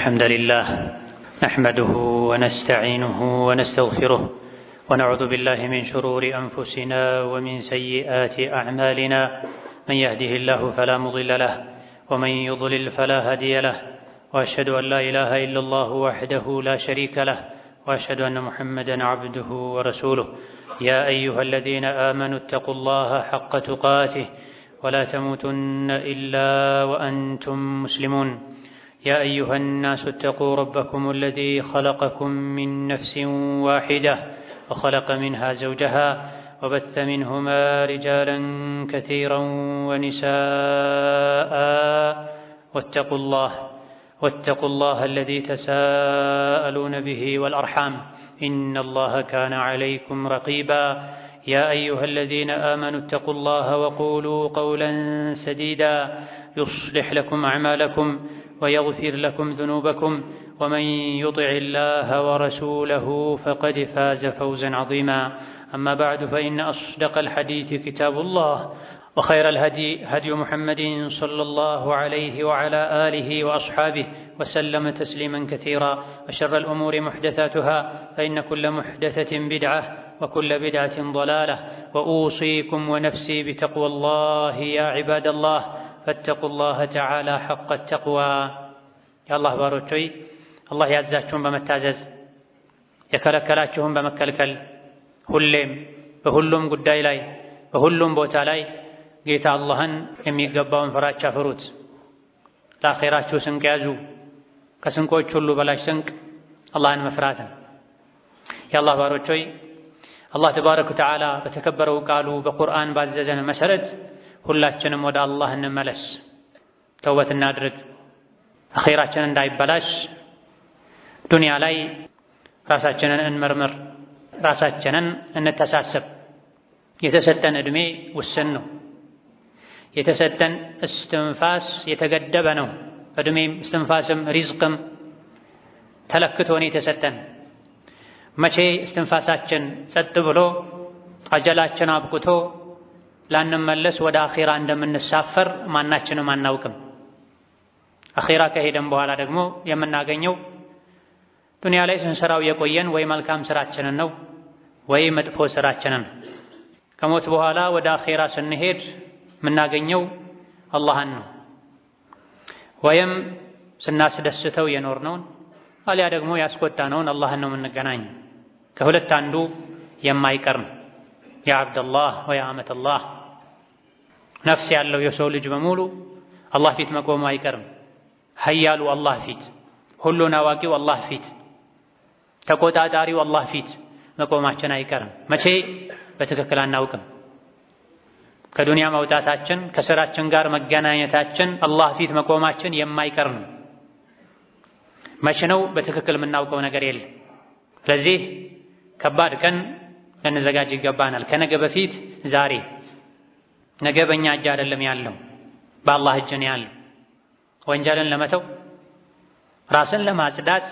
الحمد لله نحمده ونستعينه ونستغفره ونعوذ بالله من شرور أنفسنا ومن سيئات أعمالنا من يهده الله فلا مضل له ومن يضلل فلا هادي له وأشهد أن لا إله إلا الله وحده لا شريك له وأشهد أن محمدا عبده ورسوله يا أيها الذين آمنوا اتقوا الله حق تقاته ولا تموتن إلا وأنتم مسلمون يا أيها الناس اتقوا ربكم الذي خلقكم من نفس واحدة وخلق منها زوجها وبث منهما رجالا كثيرا ونساء واتقوا الله الذي تساءلون به والأرحام إن الله كان عليكم رقيبا يا أيها الذين آمنوا اتقوا الله وقولوا قولا سديدا يصلح لكم أعمالكم ويغفر لكم ذنوبكم ومن يطع الله ورسوله فقد فاز فوزا عظيما أما بعد فإن أصدق الحديث كتاب الله وخير الهدي هدي محمد صلى الله عليه وعلى آله وأصحابه وسلم تسليما كثيرا وشر الأمور محدثاتها فإن كل محدثة بدعة وكل بدعة ضلالة وأوصيكم ونفسي بتقوى الله يا عباد الله فاتقوا الله تعالى حق التقوى يا الله باروچوي الله ያዛችሁን በመታዘዝ የከለከላችሁን በመከልከል ሁሌም በሁሉም ጉዳይ ላይ በሁሉም ቦታ ላይ ጌታ አላህን የሚገባውን ፍራቻ ፍሩት። ለአኺራችሁ ስንቅ ያዙ። ከስንቆች ሁሉ በላሽ ስንቅ አላህን መፍራት ነው። የአላህ ባሮች ሆይ አላህ ተባረከ ወተዓላ በተከበረው ቃሉ በቁርአን ባዘዘን መሰረት ሁላችንም ወደ አላህ እንመለስ፣ ተውበት እናድርግ። አኺራችን እንዳይበላሽ ዱንያ ላይ ራሳችንን እንመርምር፣ ራሳችንን እንተሳሰብ። የተሰጠን ዕድሜ ውስን ነው። የተሰጠን እስትንፋስ የተገደበ ነው። ዕድሜም እስትንፋስም ሪዝቅም ተለክቶ ነው የተሰጠን። መቼ እስትንፋሳችን ጸጥ ብሎ አጀላችን አብቅቶ ላንመለስ ወደ አኺራ እንደምንሳፈር ማናችንም አናውቅም። አኺራ ከሄደን በኋላ ደግሞ የምናገኘው ዱንያ ላይ ስንሰራው የቆየን ወይ መልካም ስራችንን ነው ወይ መጥፎ ስራችንን። ከሞት በኋላ ወደ አኺራ ስንሄድ የምናገኘው አላህን ነው። ወይም ስናስደስተው የኖርነውን አሊያ ደግሞ ያስቆጣነውን አላህን ነው የምንገናኝ። ከሁለት አንዱ የማይቀር ነው። ያ አብደላህ ወያ አመተላህ፣ ነፍስ ያለው የሰው ልጅ በሙሉ አላህ ፊት መቆሙ አይቀርም። ሀያሉ አላህ ፊት፣ ሁሉን አዋቂው አላህ ፊት፣ ተቆጣጣሪው አላህ ፊት መቆማችን አይቀርም። መቼ በትክክል አናውቅም። ከዱንያ መውጣታችን ከስራችን ጋር መገናኘታችን አላህ ፊት መቆማችን የማይቀር ነው። መቼ ነው በትክክል የምናውቀው ነገር የለም። ስለዚህ ከባድ ቀን ልንዘጋጅ ይገባናል። ከነገ በፊት ዛሬ። ነገ በእኛ እጅ አይደለም ያለው፣ በአላህ እጅ ነው ያለው። ወንጀልን ለመተው፣ ራስን ለማጽዳት፣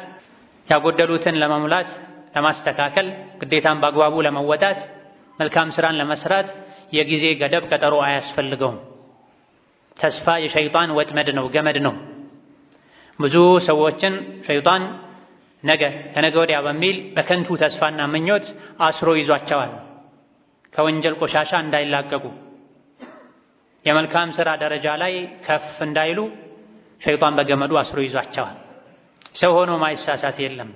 ያጎደሉትን ለመሙላት፣ ለማስተካከል፣ ግዴታን በአግባቡ ለመወጣት፣ መልካም ስራን ለመስራት የጊዜ ገደብ ቀጠሮ አያስፈልገውም። ተስፋ የሸይጣን ወጥመድ ነው፣ ገመድ ነው። ብዙ ሰዎችን ሸይጣን ነገ ከነገ ወዲያ በሚል በከንቱ ተስፋና ምኞት አስሮ ይዟቸዋል። ከወንጀል ቆሻሻ እንዳይላቀቁ፣ የመልካም ሥራ ደረጃ ላይ ከፍ እንዳይሉ ሸይጣን በገመዱ አስሮ ይዟቸዋል። ሰው ሆኖ ማይሳሳት የለም።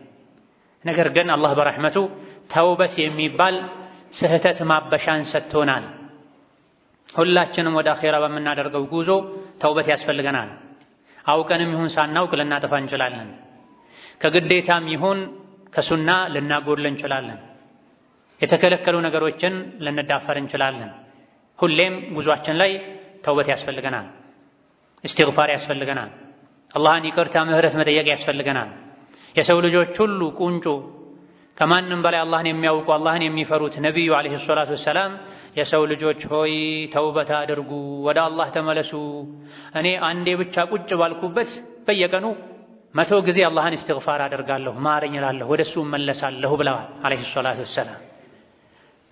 ነገር ግን አላህ በረሕመቱ ተውበት የሚባል ስህተት ማበሻን ሰጥቶናል። ሁላችንም ወደ አኺራ በምናደርገው ጉዞ ተውበት ያስፈልገናል። አውቀንም ይሁን ሳናውቅ ልናጠፋ እንችላለን። ከግዴታም ይሁን ከሱና ልናጎድል እንችላለን። የተከለከሉ ነገሮችን ልንዳፈር እንችላለን። ሁሌም ጉዟችን ላይ ተውበት ያስፈልገናል። እስትግፋር ያስፈልገናል። አላህን ይቅርታ ምህረት መጠየቅ ያስፈልገናል። የሰው ልጆች ሁሉ ቁንጮ ከማንም በላይ አላህን የሚያውቁ አላህን የሚፈሩት ነቢዩ ዓለይሂ ሰላቱ ወሰላም የሰው ልጆች ሆይ ተውበት አድርጉ፣ ወደ አላህ ተመለሱ፣ እኔ አንዴ ብቻ ቁጭ ባልኩበት በየቀኑ 100 ጊዜ አላህን እስትግፋር አደርጋለሁ፣ ማረኝ እላለሁ፣ ወደሱ እመለሳለሁ ብለዋል ዓለይሂ ሰላቱ ወሰላም።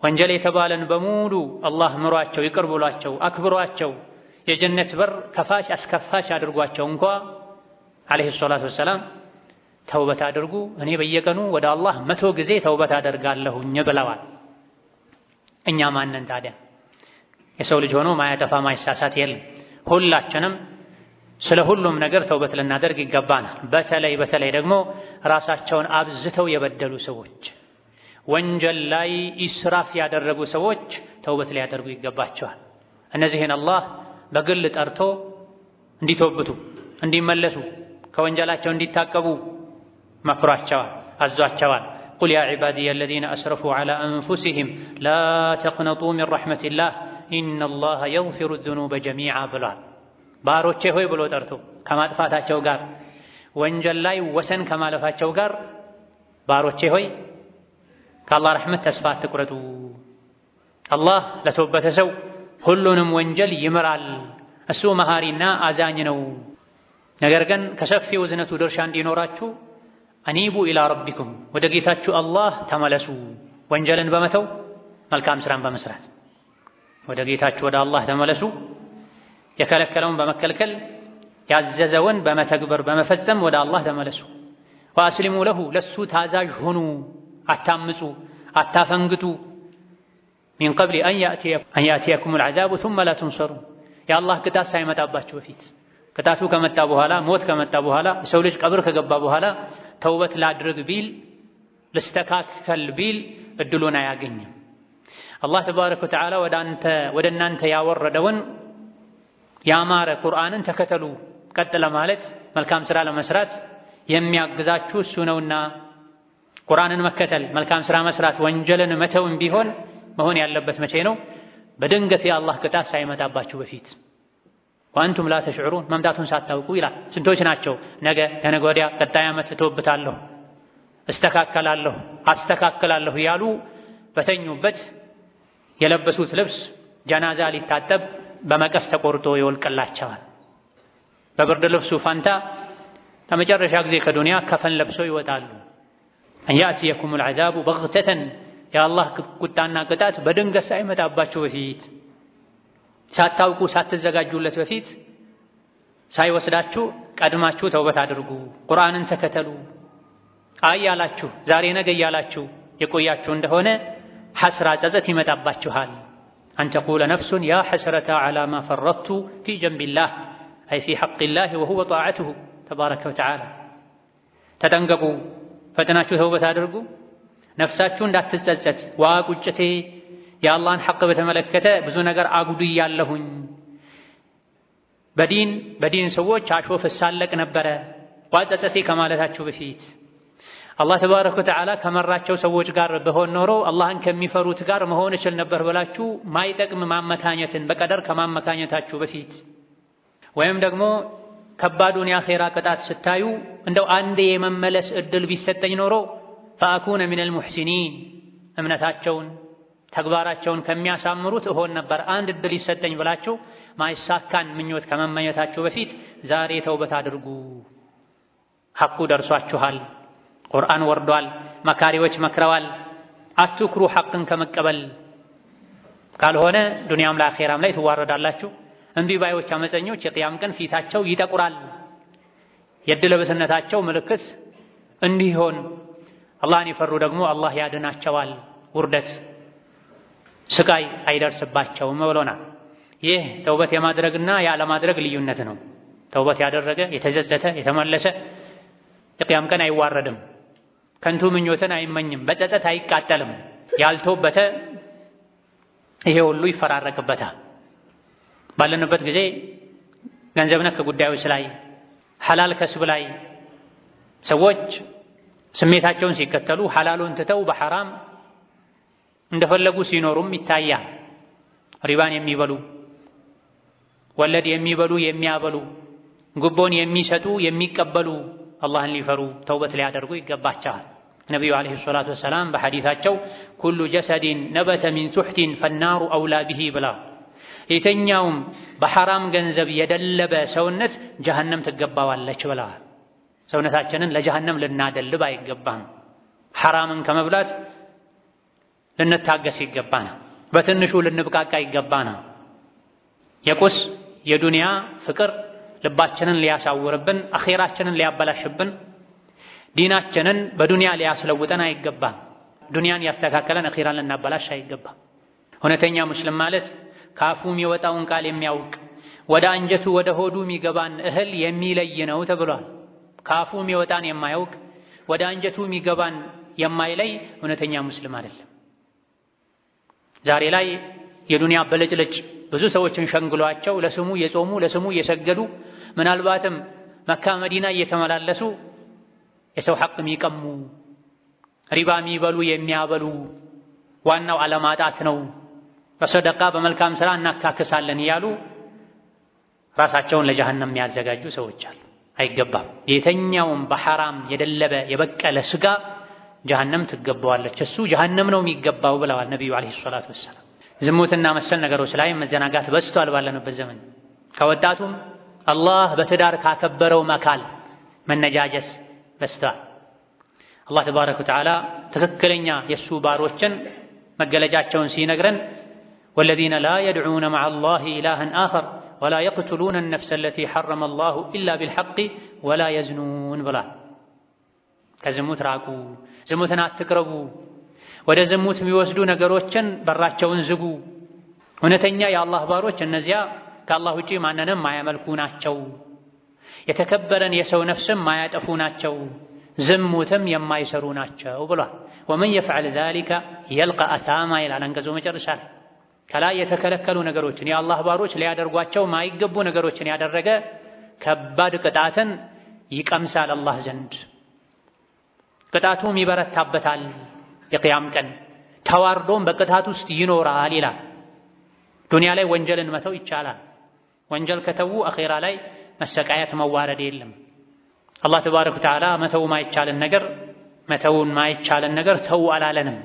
ወንጀል የተባለን በሙሉ አላህ ምሯቸው፣ ይቅር ብሏቸው፣ አክብሯቸው የጀነት በር ከፋሽ አስከፋሽ አድርጓቸው እንኳ ዓለይሂ ሰላቱ ወሰላም ተውበት አድርጉ እኔ በየቀኑ ወደ አላህ 100 ጊዜ ተውበት አደርጋለሁኝ ብለዋል። እኛ ማንን ታዲያ? የሰው ልጅ ሆኖ ማያጠፋ ማይሳሳት የለም። ሁላችንም ስለ ሁሉም ነገር ተውበት ልናደርግ ይገባናል። በተለይ ደግሞ ራሳቸውን አብዝተው የበደሉ ሰዎች፣ ወንጀል ላይ ኢስራፍ ያደረጉ ሰዎች ተውበት ሊያደርጉ ይገባቸዋል። እነዚህን አላህ በግል ጠርቶ እንዲተውብቱ፣ እንዲመለሱ፣ ከወንጀላቸው እንዲታቀቡ መክሯቸዋል፣ አዟቸዋል። ቁል ያ ዒባዲየ አለዚነ አስረፉ ዐላ አንፉሲሂም ላ ተቅነጡ ሚን ረሕመቲላህ ኢነላሃ የግፊሩ ዙኑበ ጀሚዓ ብሏል። ባሮቼ ሆይ ብሎ ጠርቶ ከማጥፋታቸው ጋር ወንጀል ላይ ወሰን ከማለፋቸው ጋር ባሮቼ ሆይ ከአላህ ረሕመት ተስፋ አትቁረጡ። አላህ ለተወበተ ሰው ሁሉንም ወንጀል ይምራል። እሱ መሃሪና አዛኝ ነው። ነገር ግን ከሰፊው እዝነቱ ድርሻ እንዲኖራችሁ አኒቡ ኢላ ረቢኩም ወደ ጌታችሁ አላህ ተመለሱ። ወንጀልን በመተው መልካም ስራን በመስራት ወደ ጌታችሁ ወደ አላህ ተመለሱ። የከለከለውን በመከልከል ያዘዘውን በመተግበር በመፈጸም ወደ አላህ ተመለሱ። ወአስሊሙ ለሁ ለሱ ታዛዥ ሁኑ። አታምፁ፣ አታፈንግጡ። ሚን ቀብሊ አን ያእቲየኩሙል ዐዛቡ ሱመ ላ ቱንሰሩን የአላህ ቅጣት ሳይመጣባችሁ በፊት ቅጣቱ ከመጣ በኋላ ሞት ከመጣ በኋላ የሰው ልጅ ቀብር ከገባ በኋላ ተውበት ላድርግ ቢል ልስተካከል ቢል እድሉን አያገኝም። አላህ ተባረከ ወተዓላ ወደ እናንተ ያወረደውን ያማረ ቁርአንን ተከተሉ ቀጥ ለማለት መልካም ሥራ ለመስራት የሚያግዛችሁ እሱ ነውና ቁርአንን መከተል መልካም ሥራ መስራት ወንጀልን መተውም ቢሆን መሆን ያለበት መቼ ነው? በድንገት የአላህ ቅጣት ሳይመጣባችሁ በፊት ወአንቱም ላ ተሽዑሩን መምጣቱን ሳታውቁ ይላል። ስንቶች ናቸው ነገ ከነገ ወዲያ ቀጣይ ዓመት እተውብታለሁ፣ እስተካከላለሁ፣ አስተካክላለሁ ያሉ በተኙበት የለበሱት ልብስ ጀናዛ ሊታጠብ በመቀስ ተቆርጦ ይወልቅላቸዋል። በብርድ ልብሱ ፋንታ ለመጨረሻ ጊዜ ከዱንያ ከፈን ለብሰው ይወጣሉ። አን ያእቲየኩሙል ዐዛቡ በግተተን የአላህ ቁጣና ቅጣት በድንገት ሳይመጣባችሁ በፊት ሳታውቁ ሳትዘጋጁለት በፊት ሳይወስዳችሁ ቀድማችሁ ተውበት አድርጉ፣ ቁርአንን ተከተሉ። ያላችሁ ዛሬ ነገ እያላችሁ የቆያችሁ እንደሆነ ሐስራ ጸጸት ይመጣባችኋል። አን ተቁለ ነፍሱን ያ ሐስረተ ዐላ ማ ፈረጥቱ ፊ ጀንቢላህ አይ ፊ ሐቂላህ ወሁወ ጣዓቱሁ ተባረከ ወተዓላ። ተጠንቀቁ፣ ፈጥናችሁ ተውበት አድርጉ። ነፍሳችሁ እንዳትጸጸት ዋ ቁጭቴ የአላህን ሐቅ በተመለከተ ብዙ ነገር አጉድያለሁኝ፣ በዲን ሰዎች አሾፍ እሳለቅ ነበረ ዋ ጸጸቴ ከማለታችሁ በፊት አላህ ተባረከ ወተዓላ ከመራቸው ሰዎች ጋር በሆን ኖሮ አላህን ከሚፈሩት ጋር መሆን እችል ነበር ብላችሁ ማይጠቅም ማመካኘትን በቀደር ከማመካኘታችሁ በፊት ወይም ደግሞ ከባዱን የአኼራ ቅጣት ስታዩ እንደው አንዴ የመመለስ እድል ቢሰጠኝ ኖሮ ፈአኩነ ሚነል ሙሕሲኒን እምነታቸውን ተግባራቸውን ከሚያሳምሩት እሆን ነበር አንድ እድል ይሰጠኝ ብላችሁ ማይሳካን ምኞት ከመመኘታችሁ በፊት ዛሬ ተውበት አድርጉ። ሐቁ ደርሷችኋል። ቁርአን ወርዷል። መካሪዎች መክረዋል። አትኩሩ ሐቅን ከመቀበል ካልሆነ ዱንያም ላይ አኼራም ላይ ትዋረዳላችሁ። እምቢ ባዮች አመፀኞች የቅያም ቀን ፊታቸው ይጠቁራል። የድለብስነታቸው ምልክት እንዲሆን አላህን የፈሩ ደግሞ አላህ ያድናቸዋል። ውርደት ስቃይ አይደርስባቸውም ብሎናል። ይህ ተውበት የማድረግና ያለማድረግ ልዩነት ነው። ተውበት ያደረገ የተዘዘተ የተመለሰ የቅያም ቀን አይዋረድም። ከንቱ ምኞትን አይመኝም። በጸጸት አይቃጠልም። ያልተውበተ ይሄ ሁሉ ይፈራረቅበታል። ባለንበት ጊዜ ገንዘብ ነክ ጉዳዮች ላይ ሐላል ከስብ ላይ ሰዎች ስሜታቸውን ሲከተሉ ሐላሉን ትተው በሐራም እንደፈለጉ ሲኖሩም ይታያል። ሪባን የሚበሉ ወለድ የሚበሉ የሚያበሉ ጉቦን የሚሰጡ የሚቀበሉ አላህን ሊፈሩ ተውበት ሊያደርጉ ይገባቸዋል። ነቢዩ ዓለይሂ ሰላቱ ወሰላም በሐዲታቸው ኩሉ ጀሰዲን ነበተ ሚን ሱሕቲን ፈናሩ አውላ ቢሂ ብላ የተኛውም በሐራም ገንዘብ የደለበ ሰውነት ጀሀነም ትገባዋለች ብለዋል። ሰውነታችንን ለጀሀነም ልናደልብ አይገባም። ሐራምን ከመብላት ልንታገስ ይገባናል። በትንሹ ልንብቃቃ ይገባናል። የቁስ የዱንያ ፍቅር ልባችንን ሊያሳውርብን አኼራችንን ሊያበላሽብን ዲናችንን በዱንያ ሊያስለውጠን አይገባም። ዱንያን ያስተካከለን አኺራን ልናበላሽ አይገባም። እውነተኛ ሙስሊም ማለት ካፉ የሚወጣውን ቃል የሚያውቅ ወደ አንጀቱ ወደ ሆዱ የሚገባን እህል የሚለይ ነው ተብሏል። ካፉ የሚወጣን የማያውቅ ወደ አንጀቱ የሚገባን የማይለይ እውነተኛ ሙስሊም አይደለም። ዛሬ ላይ የዱንያ በለጭለጭ ብዙ ሰዎችን ሸንግሏቸው ለስሙ የጾሙ ለስሙ የሰገዱ ምናልባትም መካ መዲና እየተመላለሱ የሰው ሐቅ የሚቀሙ ሪባ የሚበሉ የሚያበሉ ዋናው አለማጣት ነው፣ በሰደቃ በመልካም ሥራ እናካክሳለን እያሉ ራሳቸውን ለጀሃነም የሚያዘጋጁ ሰዎች አሉ። አይገባም። የተኛውም በሐራም የደለበ የበቀለ ስጋ ጀሃነም ትገባዋለች፣ እሱ ጀሃነም ነው የሚገባው ብለዋል ነቢዩ ዓለይሂ ሰላቱ ወሰላም። ዝሙትና መሰል ነገሮች ላይ መዘናጋት በዝቷል ባለንበት ዘመን። ከወጣቱም አላህ በትዳር ካከበረው መካል መነጃጀስ በዝቷል። አላህ ተባረከ ወተዓላ ትክክለኛ የእሱ ባሮችን መገለጫቸውን ሲነግረን ወለዚነ ላ የድዑነ መዐ አላህ ኢላሀን አኸር ወላ የቅቱሉነ ነፍሰ አለቲ ሐረመ አላሁ ኢላ ቢልሐቅ ወላ የዝኑን ብሏል። ከዝሙት ራቁ፣ ዝሙትን አትቅረቡ፣ ወደ ዝሙት የሚወስዱ ነገሮችን በራቸውን ዝጉ። እውነተኛ የአላህ ባሮች እነዚያ ከአላህ ውጪ ማንንም ማያመልኩ ናቸው፣ የተከበረን የሰው ነፍስም ማያጠፉ ናቸው፣ ዝሙትም የማይሰሩ ናቸው ብሏል። ወመን የፍዐል ዛሊከ የልቀ አሳማ ይላል አንቀጹ መጨረሻ ላይ። ከላይ የተከለከሉ ነገሮችን የአላህ ባሮች ሊያደርጓቸው ማይገቡ ነገሮችን ያደረገ ከባድ ቅጣትን ይቀምሳል አላህ ዘንድ፣ ቅጣቱም ይበረታበታል። የቅያም ቀን ተዋርዶም በቅጣት ውስጥ ይኖራል ይላል። ዱንያ ላይ ወንጀልን መተው ይቻላል። ወንጀል ከተዉ አኼራ ላይ መሰቃየት መዋረድ የለም። አላህ ተባረከ ወተዓላ መተውን ማይቻልን ነገር ተው አላለንም።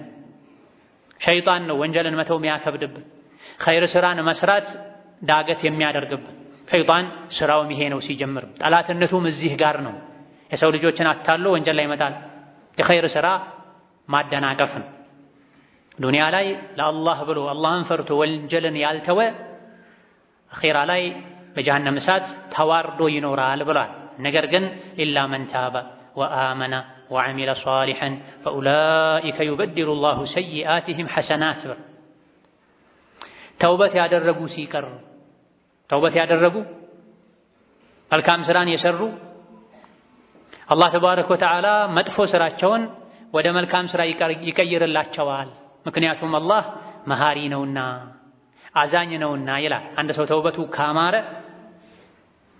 ሸይጣን ነው ወንጀልን መተው የሚያከብድብን፣ ኸይር ስራን መስራት ዳገት የሚያደርግብን። ሸይጣን ስራውም ይሄ ነው ሲጀምር፣ ጠላትነቱም እዚህ ጋር ነው። የሰው ልጆችን አታሎ ወንጀል ላይ ይመጣል። የኸይር ስራ ማደናቀፍ ነው። ዱንያ ላይ ለአላህ ብሎ አላህን ፈርቶ ወንጀልን ያልተወ አኺራ ላይ በጀሃነም እሳት ተዋርዶ ይኖራል ብሏል። ነገር ግን ኢላ መን ታበ ወአመነ ወዐሚለ ሷሊሐን ፈኡላኢከ ዩበድሉ ላሁ ሰይአቲሂም ሐሰናት። ተውበት ያደረጉ ሲቀር ተውበት ያደረጉ መልካም ስራን የሰሩ አላህ ተባረከ ወተዓላ መጥፎ ስራቸውን ወደ መልካም ስራ ይቀይርላቸዋል። ምክንያቱም አላህ መሃሪ ነውና አዛኝ ነውና ይላል። አንድ ሰው ተውበቱ ካማረ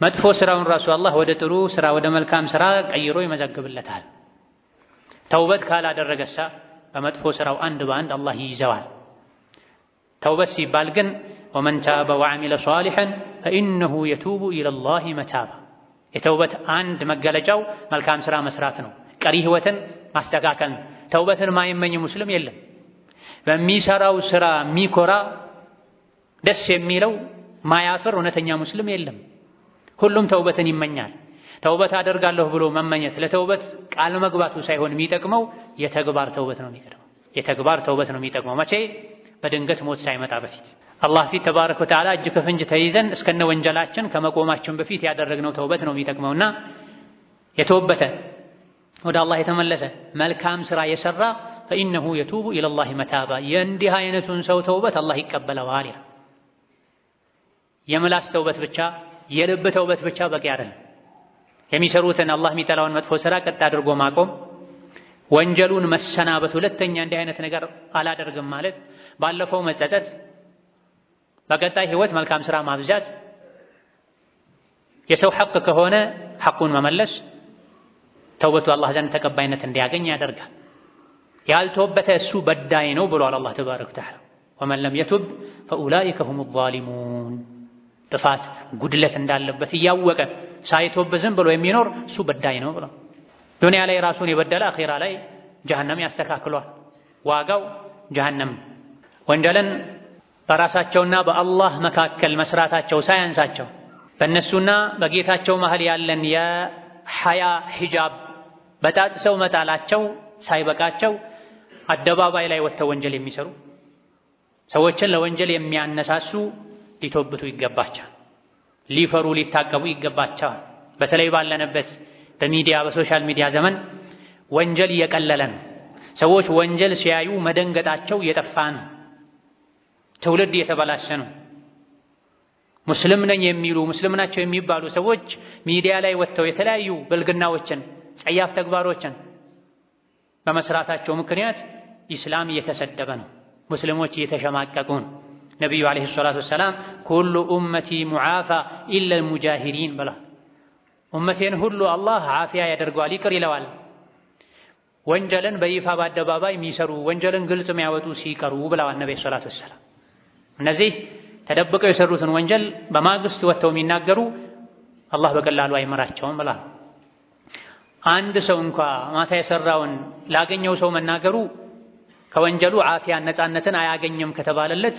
መጥፎ ስራውን ራሱ አላህ ወደ ጥሩ ስራ ወደ መልካም ስራ ቀይሮ ይመዘግብለታል። ተውበት ካላደረገሳ በመጥፎ ስራው አንድ በአንድ አላህ ይይዘዋል። ተውበት ሲባል ግን ወመን ታበ ወዐሚለ ሷሊሐን ፈኢነሁ የቱቡ ኢለላሂ መታባ። የተውበት አንድ መገለጫው መልካም ስራ መስራት ነው፣ ቀሪ ህይወትን ማስተካከል ነው። ተውበትን ማይመኝ ሙስሊም የለም። በሚሰራው ስራ የሚኮራ ደስ የሚለው ማያፍር እውነተኛ ሙስሊም የለም። ሁሉም ተውበትን ይመኛል። ተውበት አደርጋለሁ ብሎ መመኘት ለተውበት ቃል መግባቱ ሳይሆን የሚጠቅመው የተግባር ተውበት ነው የሚቀድመው። የተግባር ተውበት ነው የሚጠቅመው መቼ? በድንገት ሞት ሳይመጣ በፊት አላህ ፊት ተባረከ ወተዓላ እጅ ከፍንጅ ተይዘን እስከነ ወንጀላችን ከመቆማችን በፊት ያደረግነው ተውበት ነው የሚጠቅመውና የተወበተ ወደ አላህ የተመለሰ መልካም ስራ የሰራ ፈኢነሁ የቱቡ ኢለላሂ መታባ። የእንዲህ አይነቱን ሰው ተውበት አላህ ይቀበለዋል ይላል። የምላስ ተውበት ብቻ የልብ ተውበት ብቻ በቂ አይደለም። የሚሰሩትን አላህ የሚጠላውን መጥፎ ስራ ቀጥ አድርጎ ማቆም፣ ወንጀሉን መሰናበት፣ ሁለተኛ እንዲህ አይነት ነገር አላደርግም ማለት፣ ባለፈው መጸጸት፣ በቀጣይ ህይወት መልካም ስራ ማብዛት፣ የሰው ሐቅ ከሆነ ሐቁን መመለስ ተውበቱ አላህ ዘንድ ተቀባይነት እንዲያገኝ ያደርጋል። ያልተወበተ እሱ በዳይ ነው ብሏል አላህ ተባረከ ወተዓላ። ወመን ለም የቱብ ፈኡላኢከ ሁሙ ዛሊሙን። ጥፋት ጉድለት እንዳለበት እያወቀ ሳይተወብ ዝም ብሎ የሚኖር እሱ በዳይ ነው ብሏል። ዱንያ ላይ ራሱን የበደለ አኺራ ላይ ጀሃነም ያስተካክሏል፣ ዋጋው ጀሃነም። ወንጀልን በራሳቸውና በአላህ መካከል መስራታቸው ሳያንሳቸው በእነሱና በጌታቸው መሃል ያለን የሐያ ሂጃብ በጣጥሰው መጣላቸው ሳይበቃቸው አደባባይ ላይ ወጥተው ወንጀል የሚሰሩ ሰዎችን ለወንጀል የሚያነሳሱ ሊተውበቱ ይገባቸዋል። ሊፈሩ ሊታቀቡ ይገባቸዋል። በተለይ ባለንበት በሚዲያ በሶሻል ሚዲያ ዘመን ወንጀል እየቀለለ ነው። ሰዎች ወንጀል ሲያዩ መደንገጣቸው እየጠፋ ነው። ትውልድ እየተበላሸ ነው። ሙስሊም ነኝ የሚሉ ሙስሊም ናቸው የሚባሉ ሰዎች ሚዲያ ላይ ወጥተው የተለያዩ ብልግናዎችን፣ ጸያፍ ተግባሮችን በመስራታቸው ምክንያት ኢስላም እየተሰደበ ነው። ሙስሊሞች እየተሸማቀቁ ነው። ነቢዩ ዓለይሂ ሰላቱ ወሰላም ኩሉ ኡመቲ ሙዓፋ ኢላ አልሙጃሂሪን ብላ ኡመቴን ሁሉ አላህ ዓፊያ ያደርገዋል፣ ይቅር ይለዋል። ወንጀልን በይፋ በአደባባይ የሚሰሩ ወንጀልን ግልጽ የሚያወጡ ሲቀሩ ብለዋል ነቢዩ ሰላቱ ወሰላም። እነዚህ ተደብቀው የሰሩትን ወንጀል በማግስት ወጥተው የሚናገሩ አላህ በቀላሉ አይመራቸውም ብላ አንድ ሰው እንኳ ማታ የሰራውን ላገኘው ሰው መናገሩ ከወንጀሉ ዓፊያን ነፃነትን አያገኝም ከተባለለት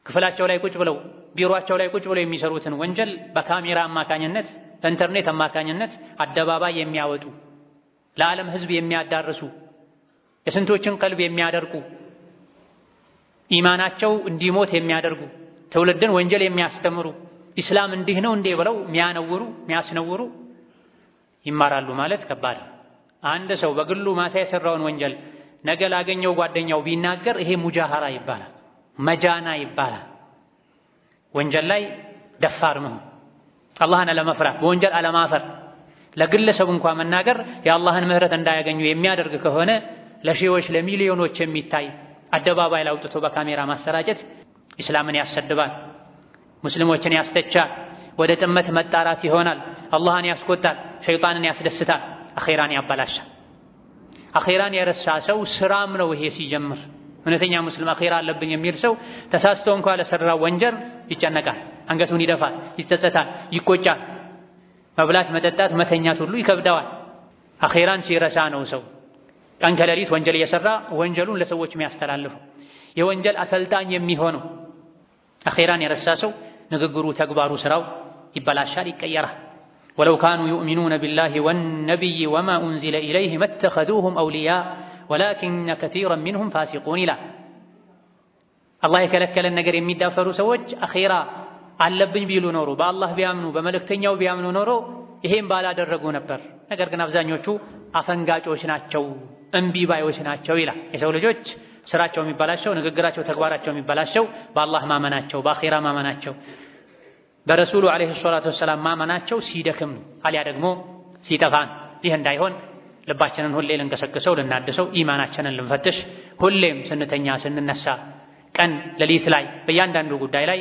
ክፍላቸው ላይ ቁጭ ብለው ቢሮአቸው ላይ ቁጭ ብለው የሚሰሩትን ወንጀል በካሜራ አማካኝነት በኢንተርኔት አማካኝነት አደባባይ የሚያወጡ ለዓለም ሕዝብ የሚያዳርሱ የስንቶችን ቀልብ የሚያደርቁ ኢማናቸው እንዲሞት የሚያደርጉ ትውልድን ወንጀል የሚያስተምሩ ኢስላም እንዲህ ነው እንዴ ብለው የሚያስነውሩ ይማራሉ ማለት ከባድ። አንድ ሰው በግሉ ማታ የሰራውን ወንጀል ነገ ላገኘው ጓደኛው ቢናገር ይሄ ሙጃሃራ ይባላል፣ መጃና ይባላል። ወንጀል ላይ ደፋር መሆን፣ አላህን አለመፍራት፣ በወንጀል አለማፈር፣ ለግለሰብ እንኳን መናገር የአላህን ምህረት እንዳያገኙ የሚያደርግ ከሆነ ለሺዎች ለሚሊዮኖች የሚታይ አደባባይ ላይ አውጥቶ በካሜራ ማሰራጨት ኢስላምን ያሰድባል፣ ሙስሊሞችን ያስተቻል፣ ወደ ጥመት መጣራት ይሆናል፣ አላህን ያስቆጣል፣ ሸይጣንን ያስደስታል፣ አኼራን ያበላሻል። አኼራን የረሳ ሰው ስራም ነው ይሄ ሲጀምር። እውነተኛ ሙስሊም አኼራ አለብኝ የሚል ሰው ተሳስቶ እንኳን ለሰራው ወንጀል ይጨነቃል፣ አንገቱን ይደፋል፣ ይጸጸታል፣ ይቆጫል። መብላት፣ መጠጣት፣ መተኛት ሁሉ ይከብደዋል። አኼራን ሲረሳ ነው ሰው ቀን ከሌሊት ወንጀል እየሰራ ወንጀሉን ለሰዎች የሚያስተላልፈው የወንጀል አሰልጣኝ የሚሆነው። አኼራን የረሳ ሰው ንግግሩ፣ ተግባሩ፣ ስራው ይበላሻል፣ ይቀየራል። ወለው ካኑ ዩእሚኑነ ቢላሂ ወነቢይ ወማ ኡንዚለ ኢለይህ መተኸዙሁም አውሊያ ወላኪነ ከሲረን ሚንሁም ፋሲቁን ይላል። አላህ የከለከለን ነገር የሚዳፈሩ ሰዎች አኼራ አለብኝ ቢሉ ኖሮ በአላህ ቢያምኑ በመልእክተኛው ቢያምኑ ኖሮ ይሄን ባላደረጉ ነበር። ነገር ግን አብዛኞቹ አፈንጋጮች ናቸው፣ እምቢ ባዮች ናቸው ይላል። የሰው ልጆች ስራቸው የሚበላሸው፣ ንግግራቸው፣ ተግባራቸው የሚበላሸው በአላህ ማመናቸው፣ በአኼራ ማመናቸው፣ በረሱሉ ዓለይሂ ሰላቱ ወሰላም ማመናቸው ሲደክም ነው፣ አሊያ ደግሞ ሲጠፋን። ይህ እንዳይሆን ልባችንን ሁሌ ልንቀሰቅሰው፣ ልናድሰው፣ ኢማናችንን ልንፈትሽ፣ ሁሌም ስንተኛ ስንነሳ፣ ቀን ሌሊት ላይ በእያንዳንዱ ጉዳይ ላይ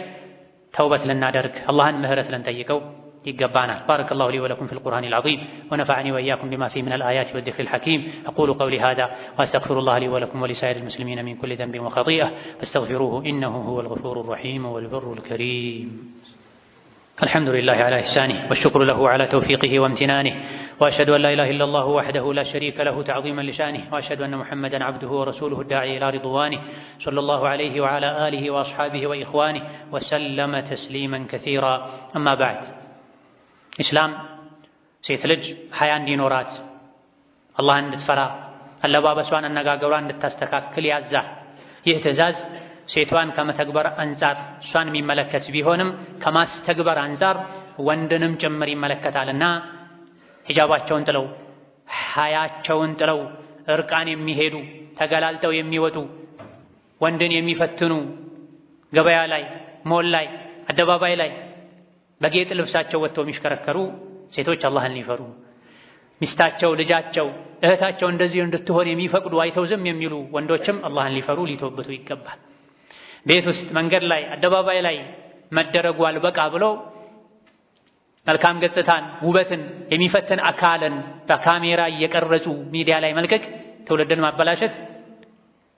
ተውበት ልናደርግ አላህን ምህረት ልንጠይቀው يقبانا. بارك الله لي ولكم في القرآن العظيم ونفعني وإياكم بما فيه من الآيات والذكر الحكيم. أقول قولي هذا وأستغفر الله لي ولكم ولسائر المسلمين من كل ذنب وخطيئة فاستغفروه إنه هو الغفور الرحيم والبر الكريم. الحمد لله على إحسانه والشكر له على توفيقه وامتنانه وأشهد أن لا إله إلا الله وحده لا شريك له تعظيما لشانه وأشهد أن محمدا عبده ورسوله الداعي إلى رضوانه صلى الله عليه وعلى آله وأصحابه وإخوانه وسلم تسليما كثيرا. أما بعد، إسلام سيتلج حياة دينورات الله عند تفرا الله بابا سوان أنك قولان تستكاكل يعزاه يهتزاز ሴቷን ከመተግበር አንፃር እሷን የሚመለከት ቢሆንም ከማስተግበር አንፃር ወንድንም ጭምር ይመለከታልና ሂጃባቸውን ጥለው ሐያቸውን ጥለው እርቃን የሚሄዱ ተገላልጠው የሚወጡ ወንድን የሚፈትኑ ገበያ ላይ፣ ሞል ላይ፣ አደባባይ ላይ በጌጥ ልብሳቸው ወጥተው የሚሽከረከሩ ሴቶች አላህን ሊፈሩ፣ ሚስታቸው፣ ልጃቸው፣ እህታቸው እንደዚህ እንድትሆን የሚፈቅዱ አይተው ዝም የሚሉ ወንዶችም አላህን ሊፈሩ ሊተወበቱ ይገባል። ቤት ውስጥ፣ መንገድ ላይ፣ አደባባይ ላይ መደረጉ አልበቃ ብሎ መልካም ገጽታን ውበትን የሚፈትን አካልን በካሜራ እየቀረጹ ሚዲያ ላይ መልቀቅ ትውልድን ማበላሸት፣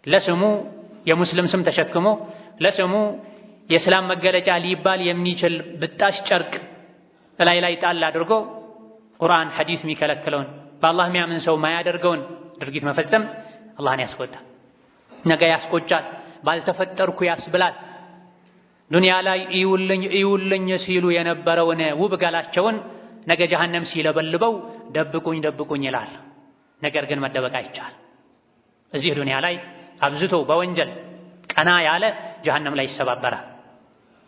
ለስሙ የሙስሊም ስም ተሸክሞ ለስሙ የእስላም መገለጫ ሊባል የሚችል ብጣሽ ጨርቅ ላይ ጣል አድርጎ ቁርአን ሐዲስ የሚከለክለውን በአላህ የሚያምን ሰው ማያደርገውን ድርጊት መፈጸም አላህን ያስቆጣል፣ ነገ ያስቆጫል፣ ባልተፈጠርኩ ያስብላል። ዱንያ ላይ እዩልኝ ሲሉ የነበረውን ውብ ገላቸውን ነገ ጀሃነም ሲለበልበው ደብቁኝ ደብቁኝ ይላል። ነገር ግን መደበቅ አይቻል። እዚህ ዱንያ ላይ አብዝቶ በወንጀል ቀና ያለ ጀሃነም ላይ ይሰባበራል፣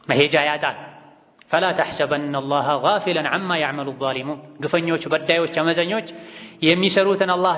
መሄጃ ያጣል፣ فلا تحسبن الله غافلا عما يعمل الظالمون ግፈኞች በዳዮች አመፀኞች የሚሰሩትን አላህ